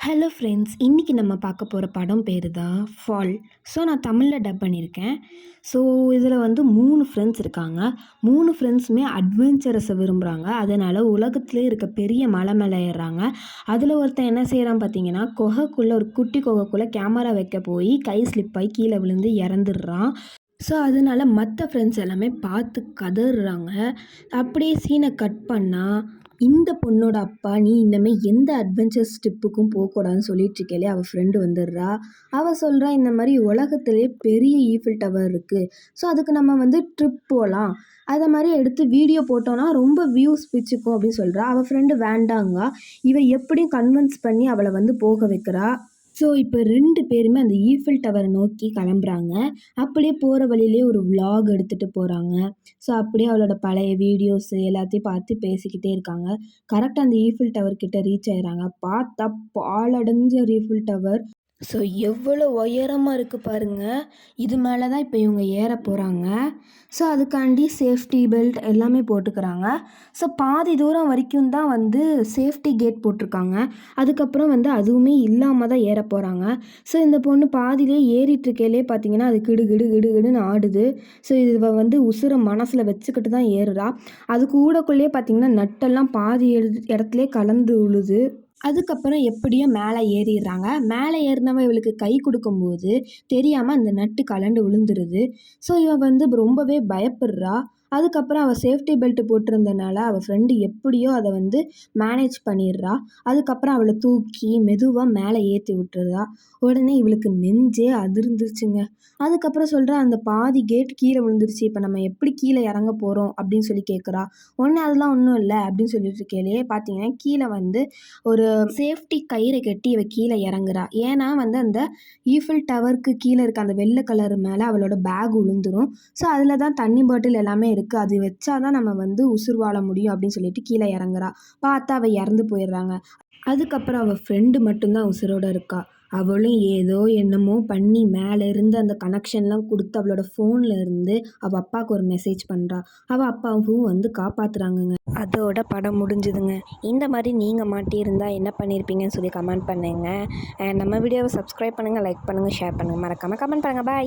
Hello friends, இன்றைக்கி நம்ம பார்க்க போகிற படம் பேர் தான் ஃபால். ஸோ நான் தமிழில் டப் பண்ணியிருக்கேன். ஸோ இதில் வந்து 3 ஃப்ரெண்ட்ஸ் இருக்காங்க. 3 ஃப்ரெண்ட்ஸுமே அட்வென்ச்சரஸை விரும்புகிறாங்க. அதனால் உலகத்திலே இருக்க பெரிய மலை மேலே ஏறுறாங்க. அதில் ஒருத்தன் என்ன செய்கிறான் பார்த்தீங்கன்னா, குகைக்குள்ளே ஒரு குட்டி குகைக்குள்ளே கேமரா வைக்க போய் கை ஸ்லிப் ஆகி கீழே விழுந்து இறந்துடுறான். ஸோ அதனால மற்ற ஃப்ரெண்ட்ஸ் எல்லாமே பார்த்து கதறுறாங்க. அப்படியே சீனை கட் பண்ணால், இந்த பொண்ணோட அப்பா நீ இனிமேல் எந்த அட்வென்ச்சர்ஸ் ட்ரிப்புக்கும் போகக்கூடாதுன்னு சொல்லிட்டு இருக்கையிலே அவள் ஃப்ரெண்டு வந்துடுறா. அவள் சொல்கிறா, இந்த மாதிரி உலகத்திலே பெரிய ஈஃபில் டவர் இருக்குது, ஸோ அதுக்கு நம்ம வந்து ட்ரிப் போகலாம், அதை மாதிரி எடுத்து வீடியோ போட்டோன்னா ரொம்ப வியூஸ் பிச்சுக்கும் அப்படின்னு சொல்கிறா. அவள் ஃப்ரெண்டு வேண்டாங்க. இவள் எப்படியும் கன்வின்ஸ் பண்ணி அவளை வந்து போக வைக்கிறா. ஸோ இப்போ 2 பேருமே அந்த ஈஃபில் டவரை நோக்கி கிளம்புறாங்க. அப்படியே போகிற வழியிலே ஒரு விலாக் எடுத்துகிட்டு போகிறாங்க. ஸோ அப்படியே அவளோட பழைய வீடியோஸு எல்லாத்தையும் பார்த்து பேசிக்கிட்டே இருக்காங்க. கரெக்டாக அந்த ஈஃபில் டவர் கிட்ட ரீச் ஆயிடுறாங்க. பார்த்தா பாழடைஞ்ச ஈஃபில் டவர். ஸோ எவ்வளோ உயரமாக இருக்குது பாருங்கள். இது மேலே தான் இப்போ இவங்க ஏற போகிறாங்க. ஸோ அதுக்காண்டி சேஃப்டி பெல்ட் எல்லாமே போட்டுக்கிறாங்க. ஸோ பாதி தூரம் வரைக்கும் தான் வந்து சேஃப்டி கேட் போட்டிருக்காங்க. அதுக்கப்புறம் வந்து அதுவுமே இல்லாமல் தான் ஏற போகிறாங்க. ஸோ இந்த பொண்ணு பாதியிலே ஏறிட்டுருக்கையிலே பார்த்தீங்கன்னா அது கிடு கிடு கிடு கிடுன்னு ஆடுது. ஸோ இவ வந்து உசுரை மனசில் வச்சுக்கிட்டு தான் ஏறுறா. அது கூடக்குள்ளேயே பார்த்தீங்கன்னா நட்டெல்லாம் பாதி இடத்துலே கலந்து விழுது. அதுக்கப்புறம் எப்படியோ மேலே ஏறிடுறாங்க. மேலே ஏறினவ இவளுக்கு கை கொடுக்கும்போது தெரியாமல் அந்த நட்டு கலண்டு விழுந்துருது. ஸோ இவள் வந்து ரொம்பவே பயப்படுறா. அதுக்கப்புறம் அவள் சேஃப்டி பெல்ட் போட்டிருந்தனால அவள் ஃப்ரெண்டு எப்படியோ அதை வந்து மேனேஜ் பண்ணிடுறா. அதுக்கப்புறம் அவளை தூக்கி மெதுவாக மேலே ஏற்றி விட்டுறா. உடனே இவளுக்கு நெஞ்சே அதிர்ந்துருச்சுங்க. அதுக்கப்புறம் சொல்கிறா, அந்த பாதி கேட் கீழே விழுந்துருச்சு, இப்போ நம்ம எப்படி கீழே இறங்க போகிறோம் அப்படின்னு சொல்லி கேட்குறா. அதெல்லாம் ஒன்றும் இல்லை அப்படின்னு சொல்லிட்டு இருக்கையிலே பார்த்தீங்கன்னா கீழே வந்து ஒரு சேஃப்டி கயிறை கட்டி இவ கீழே இறங்குறா. ஏன்னா வந்து அந்த ஈஃபில் டவருக்கு கீழே இருக்க அந்த வெள்ளை கலர் மேலே அவளோட பேக் விழுந்துரும். ஸோ அதில் தான் தண்ணி பாட்டில் எல்லாமே இருக்குது, அது வச்சா தான் நம்ம வந்து உசுர் வாழ முடியும் அப்படின்னு சொல்லிட்டு கீழே இறங்குறா. பார்த்தா அவள் இறந்து போயிடுறாங்க. அதுக்கப்புறம் அவள் ஃப்ரெண்டு மட்டும்தான் உசுரோடு இருக்கா. அவளும் ஏதோ என்னமோ பண்ணி மேலே இருந்து அந்த கனெக்ஷன்லாம் கொடுத்து அவளோட ஃபோனில் இருந்து அவள் அப்பாவுக்கு ஒரு மெசேஜ் பண்ணுறா. அவள் அப்பாவும் வந்து காப்பாற்றுறாங்கங்க. அதோட படம் முடிஞ்சுதுங்க. இந்த மாதிரி நீங்கள் மாட்டியிருந்தால் என்ன பண்ணியிருப்பீங்கன்னு சொல்லி கமெண்ட் பண்ணுங்கள். நம்ம வீடியோவை சப்ஸ்கிரைப் பண்ணுங்கள், லைக் பண்ணுங்கள், ஷேர் பண்ணுங்கள், மறக்காமல் கமெண்ட் பண்ணுங்கள். பாய்.